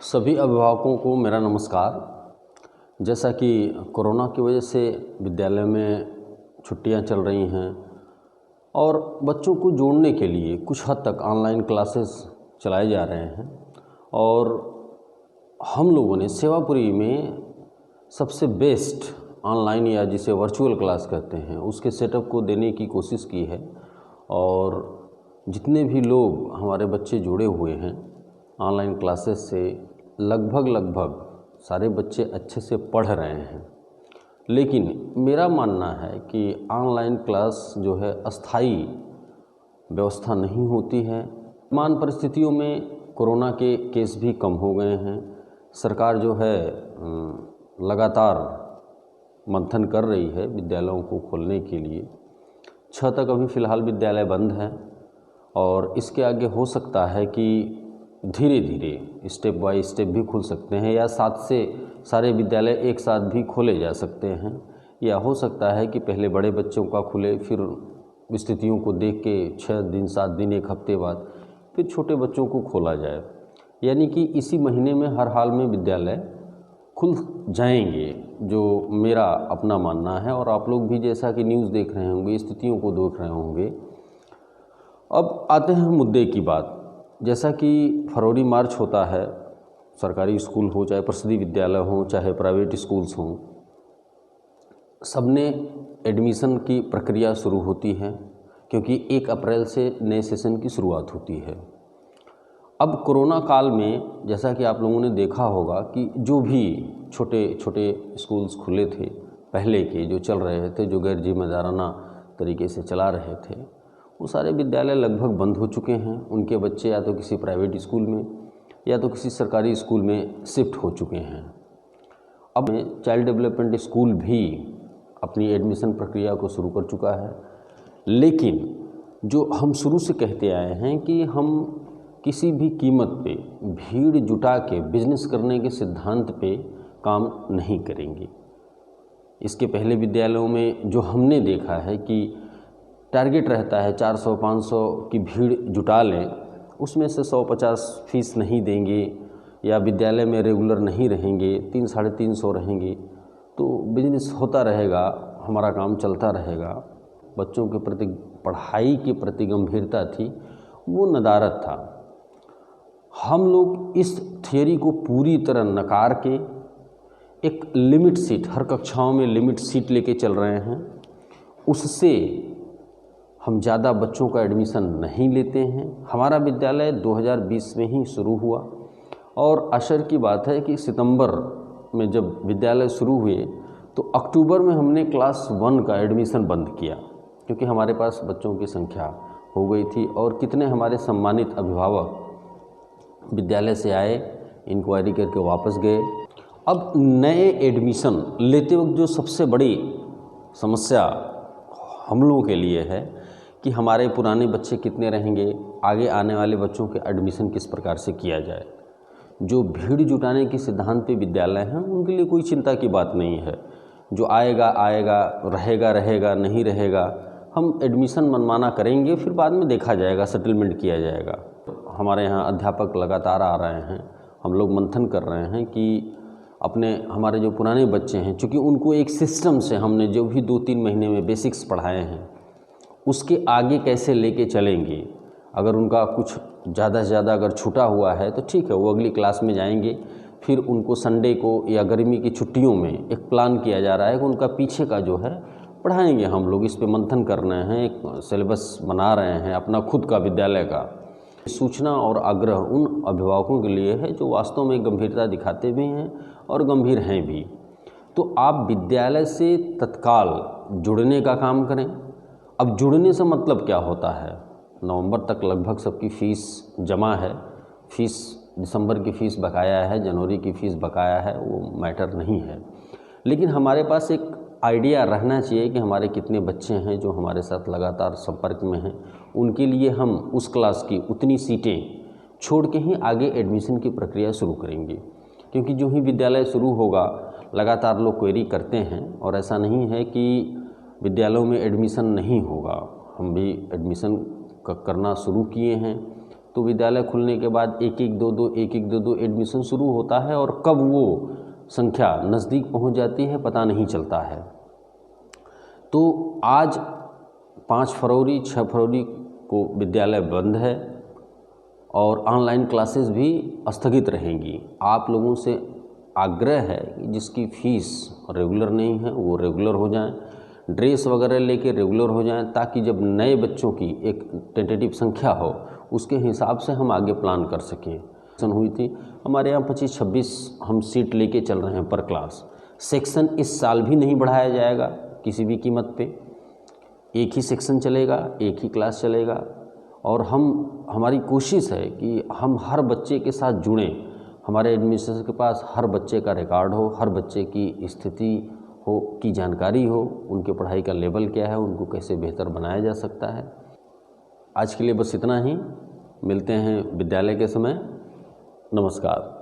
सभी अभिभावकों को मेरा नमस्कार। जैसा कि कोरोना की वजह से विद्यालय में छुट्टियां चल रही हैं और बच्चों को जोड़ने के लिए कुछ हद तक ऑनलाइन क्लासेस चलाए जा रहे हैं और हम लोगों ने सेवापुरी में सबसे बेस्ट ऑनलाइन या जिसे वर्चुअल क्लास कहते हैं उसके सेटअप को देने की कोशिश की है। और जितने भी लोग हमारे बच्चे जुड़े हुए हैं ऑनलाइन क्लासेस से लगभग सारे बच्चे अच्छे से पढ़ रहे हैं। लेकिन मेरा मानना है कि ऑनलाइन क्लास जो है अस्थाई व्यवस्था नहीं होती है। वर्तमान परिस्थितियों में कोरोना के केस भी कम हो गए हैं। सरकार जो है लगातार मंथन कर रही है विद्यालयों को खोलने के लिए। 6 तक अभी फ़िलहाल विद्यालय बंद है और इसके आगे हो सकता है कि धीरे धीरे स्टेप बाय स्टेप भी खुल सकते हैं या 7 से सारे विद्यालय एक साथ भी खोले जा सकते हैं, या हो सकता है कि पहले बड़े बच्चों का खुले, फिर स्थितियों को देख के 6 दिन 7 दिन 1 हफ्ते बाद फिर छोटे बच्चों को खोला जाए। यानी कि इसी महीने में हर हाल में विद्यालय खुल जाएंगे, जो मेरा अपना मानना है। और आप लोग भी जैसा कि न्यूज़ देख रहे होंगे, स्थितियों को देख रहे होंगे। अब आते हैं मुद्दे की बात। जैसा कि फरवरी मार्च होता है, सरकारी स्कूल हो चाहे प्रसिद्धि विद्यालय हो चाहे प्राइवेट स्कूल्स हों, सबने एडमिशन की प्रक्रिया शुरू होती है क्योंकि 1 अप्रैल से नए सेशन की शुरुआत होती है। अब कोरोना काल में जैसा कि आप लोगों ने देखा होगा कि जो भी छोटे छोटे स्कूल्स खुले थे पहले के, जो चल रहे थे, जो गैर जिम्मेदाराना तरीके से चला रहे थे, वो सारे विद्यालय लगभग बंद हो चुके हैं। उनके बच्चे या तो किसी प्राइवेट स्कूल में या तो किसी सरकारी स्कूल में शिफ्ट हो चुके हैं। अब चाइल्ड डेवलपमेंट स्कूल भी अपनी एडमिशन प्रक्रिया को शुरू कर चुका है। लेकिन जो हम शुरू से कहते आए हैं कि हम किसी भी कीमत पे भीड़ जुटा के बिजनेस करने के सिद्धांत पे काम नहीं करेंगे। इसके पहले विद्यालयों में जो हमने देखा है कि टारगेट रहता है 400-500 की भीड़ जुटा लें, उसमें से 150 फीस नहीं देंगे या विद्यालय में रेगुलर नहीं रहेंगे, 300-350 रहेंगे, तो बिजनेस होता रहेगा, हमारा काम चलता रहेगा। बच्चों के प्रति, पढ़ाई के प्रति गंभीरता थी, वो नदारत था। हम लोग इस थियरी को पूरी तरह नकार के एक लिमिट सीट, हर कक्षाओं में लिमिट सीट लेके चल रहे हैं। उससे हम ज़्यादा बच्चों का एडमिशन नहीं लेते हैं। हमारा विद्यालय 2020 में ही शुरू हुआ और आश्चर्य की बात है कि सितंबर में जब विद्यालय शुरू हुए तो अक्टूबर में हमने क्लास 1 का एडमिशन बंद किया क्योंकि हमारे पास बच्चों की संख्या हो गई थी। और कितने हमारे सम्मानित अभिभावक विद्यालय से आए, इंक्वायरी करके वापस गए। अब नए एडमिशन लेते वक्त जो सबसे बड़ी समस्या हम लोगों के लिए है कि हमारे पुराने बच्चे कितने रहेंगे, आगे आने वाले बच्चों के एडमिशन किस प्रकार से किया जाए। जो भीड़ जुटाने के सिद्धांत पे विद्यालय हैं उनके लिए कोई चिंता की बात नहीं है। जो आएगा आएगा, रहेगा रहेगा, नहीं रहेगा, हम एडमिशन मनमाना करेंगे, फिर बाद में देखा जाएगा, सेटलमेंट किया जाएगा। हमारे यहाँ अध्यापक लगातार आ रहे हैं, हम लोग मंथन कर रहे हैं कि अपने हमारे जो पुराने बच्चे हैं, चूँकि उनको एक सिस्टम से हमने जो भी 2-3 महीने में बेसिक्स पढ़ाए हैं उसके आगे कैसे लेके चलेंगे। अगर उनका कुछ ज़्यादा से ज़्यादा अगर छूटा हुआ है तो ठीक है, वो अगली क्लास में जाएंगे। फिर उनको संडे को या गर्मी की छुट्टियों में एक प्लान किया जा रहा है कि उनका पीछे का जो है पढ़ाएंगे। हम लोग इस पे मंथन कर रहे हैं, एक सिलेबस बना रहे हैं अपना खुद का विद्यालय का। सूचना और आग्रह उन अभिभावकों के लिए है जो वास्तव में गंभीरता दिखाते भी हैं और गंभीर हैं भी। तो आप विद्यालय से तत्काल जुड़ने का काम करें। अब जुड़ने से मतलब क्या होता है, नवंबर तक लगभग सबकी फ़ीस जमा है, फ़ीस दिसंबर की फ़ीस बकाया है, जनवरी की फ़ीस बकाया है, वो मैटर नहीं है। लेकिन हमारे पास एक आइडिया रहना चाहिए कि हमारे कितने बच्चे हैं जो हमारे साथ लगातार संपर्क में हैं। उनके लिए हम उस क्लास की उतनी सीटें छोड़ के ही आगे एडमिशन की प्रक्रिया शुरू करेंगे। क्योंकि जो ही विद्यालय शुरू होगा लगातार लोग क्वेरी करते हैं और ऐसा नहीं है कि विद्यालयों में एडमिशन नहीं होगा। हम भी एडमिशन करना शुरू किए हैं। तो विद्यालय खुलने के बाद एक एक दो दो एडमिशन शुरू होता है और कब वो संख्या नज़दीक पहुंच जाती है पता नहीं चलता है। तो आज 5 फरवरी 6 फरवरी को विद्यालय बंद है और ऑनलाइन क्लासेस भी स्थगित रहेंगी। आप लोगों से आग्रह है कि जिसकी फ़ीस रेगुलर नहीं है वो रेगुलर हो जाएं, ड्रेस वगैरह लेके रेगुलर हो जाएं, ताकि जब नए बच्चों की एक टेंटेटिव संख्या हो उसके हिसाब से हम आगे प्लान कर सकें। हुई थी हमारे यहाँ 25-26 हम सीट लेके चल रहे हैं पर क्लास। सेक्शन इस साल भी नहीं बढ़ाया जाएगा किसी भी कीमत पे, एक ही सेक्शन चलेगा, एक ही क्लास चलेगा। और हमारी कोशिश है कि हम हर बच्चे के साथ जुड़ें, हमारे एडमिनिस्ट्रेशन के पास हर बच्चे का रिकॉर्ड हो, हर बच्चे की स्थिति हो की जानकारी हो, उनके पढ़ाई का लेवल क्या है, उनको कैसे बेहतर बनाया जा सकता है। आज के लिए बस इतना ही, मिलते हैं विद्यालय के समय। नमस्कार।